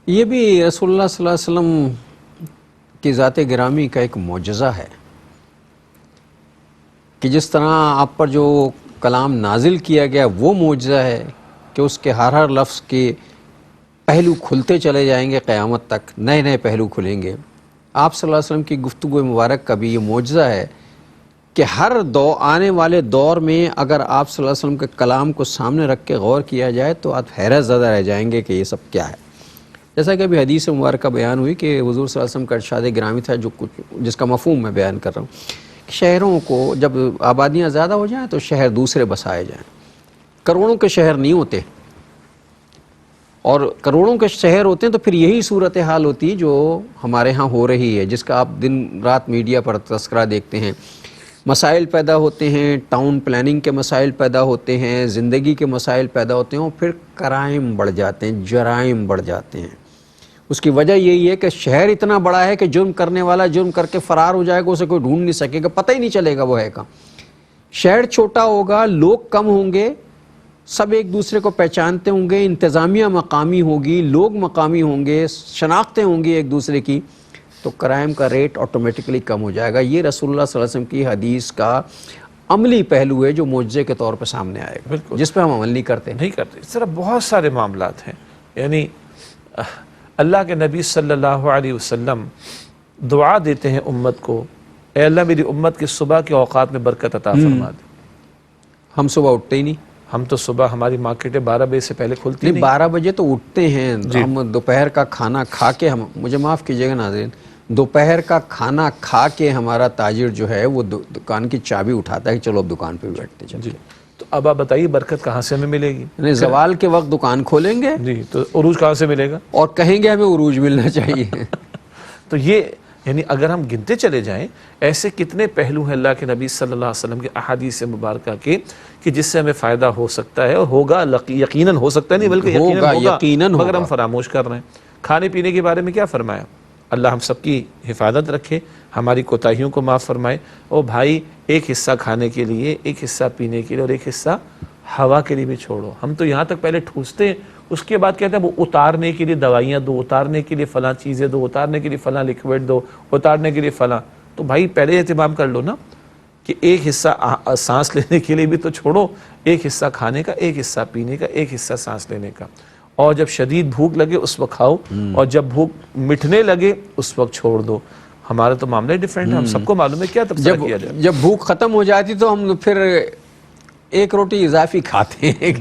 یہ بھی رسول اللہ صلی اللہ علیہ وسلم کی ذات گرامی کا ایک معجزہ ہے کہ جس طرح آپ پر جو کلام نازل کیا گیا وہ معجزہ ہے کہ اس کے ہر لفظ کے پہلو کھلتے چلے جائیں گے، قیامت تک نئے نئے پہلو کھلیں گے۔ آپ صلی اللہ علیہ وسلم کی گفتگو مبارک کا بھی یہ معجزہ ہے کہ ہر آنے والے دور میں اگر آپ صلی اللہ علیہ وسلم کے کلام کو سامنے رکھ کے غور کیا جائے تو آپ حیرت زدہ رہ جائیں گے کہ یہ سب کیا ہے۔ جیسا کہ ابھی حدیث مبارکہ بیان ہوئی کہ حضور صلی اللہ علیہ وسلم کا ارشاد گرامی تھا، جس کا مفہوم میں بیان کر رہا ہوں کہ شہروں کو جب آبادیاں زیادہ ہو جائیں تو شہر دوسرے بسائے جائیں۔ کروڑوں کے شہر نہیں ہوتے، اور کروڑوں کے شہر ہوتے ہیں تو پھر یہی صورتحال ہوتی جو ہمارے ہاں ہو رہی ہے، جس کا آپ دن رات میڈیا پر تذکرہ دیکھتے ہیں۔ مسائل پیدا ہوتے ہیں، ٹاؤن پلاننگ کے مسائل پیدا ہوتے ہیں، زندگی کے مسائل پیدا ہوتے ہیں، اور پھر کرائم بڑھ جاتے ہیں، جرائم بڑھ جاتے ہیں۔ اس کی وجہ یہی ہے کہ شہر اتنا بڑا ہے کہ جرم کرنے والا جرم کر کے فرار ہو جائے گا، اسے کوئی ڈھونڈ نہیں سکے گا، پتہ ہی نہیں چلے گا وہ ہے کہاں۔ شہر چھوٹا ہوگا، لوگ کم ہوں گے، سب ایک دوسرے کو پہچانتے ہوں گے، انتظامیہ مقامی ہوگی، لوگ مقامی ہوں گے، شناختیں ہوں گی ایک دوسرے کی، تو کرائم کا ریٹ آٹومیٹکلی کم ہو جائے گا۔ یہ رسول اللہ صلی اللہ علیہ وسلم کی حدیث کا عملی پہلو ہے جو معجزے کے طور پہ سامنے آئے گا، جس پہ ہم عمل نہیں کرتے۔ اس طرح بہت سارے معاملات ہیں، یعنی اللہ کے نبی صلی اللہ علیہ وسلم دعا دیتے ہیں امت کو، اے اللہ میری امت کے صبح کے اوقات میں برکت عطا فرما دے۔ ہم صبح اٹھتے ہی نہیں، ہم تو صبح ہماری مارکیٹیں 12 بجے سے پہلے کھلتی نہیں۔ 12 بجے تو اٹھتے ہیں، ہم دوپہر کا کھانا کھا کے، مجھے معاف کیجیے گا ناظرین، دوپہر کا کھانا کھا کے ہمارا تاجر جو ہے وہ دکان کی چابی اٹھاتا ہے کہ چلو اب دکان پہ بیٹھتے ہیں۔ تو اب آپ بتائیے برکت کہاں سے ہمیں ملے گی؟ زوال کے وقت دکان کھولیں گے جی، تو عروج کہاں سے ملے گا؟ اور کہیں گے ہمیں عروج ملنا چاہیے۔ تو یہ یعنی اگر ہم گنتے چلے جائیں ایسے کتنے پہلو ہیں اللہ کے نبی صلی اللہ علیہ وسلم کے احادیث مبارکہ کے کہ جس سے ہمیں فائدہ ہو سکتا ہے، اور ہوگا، یقیناً ہو سکتا ہے، نہیں بلکہ یقیناً ہوگا، مگر ہم فراموش کر رہے ہیں۔ کھانے پینے کے بارے میں کیا فرمایا؟ اللہ ہم سب کی حفاظت رکھے، ہماری کوتاہیوں کو معاف فرمائے۔ اور بھائی ایک حصہ کھانے کے لیے، ایک حصہ پینے کے لیے، اور ایک حصہ ہوا کے لیے بھی چھوڑو۔ ہم تو یہاں تک پہلے ٹھوستے ہیں، اس کے بعد کہتے ہیں وہ اتارنے کے لیے دوائیاں دو، اتارنے کے لیے فلاں چیزیں دو، اتارنے کے لیے فلاں لیکوڈ دو، اتارنے کے لیے فلاں۔ تو بھائی پہلے اہتمام کر لو نا کہ ایک حصہ سانس لینے کے لیے بھی تو چھوڑو، ایک حصہ کھانے کا، ایک حصہ پینے کا، ایک حصہ سانس لینے کا۔ اور جب شدید بھوک لگے اس وقت کھاؤ، اور جب بھوک مٹنے لگے اس وقت چھوڑ دو۔ ہمارا تو معاملہ ڈیفرنٹ ہے، ہم سب کو معلوم ہے کیا تبصرہ کیا جائے۔ جب بھوک ختم ہو جاتی تو ہم پھر ایک روٹی اضافی کھاتے ہیں۔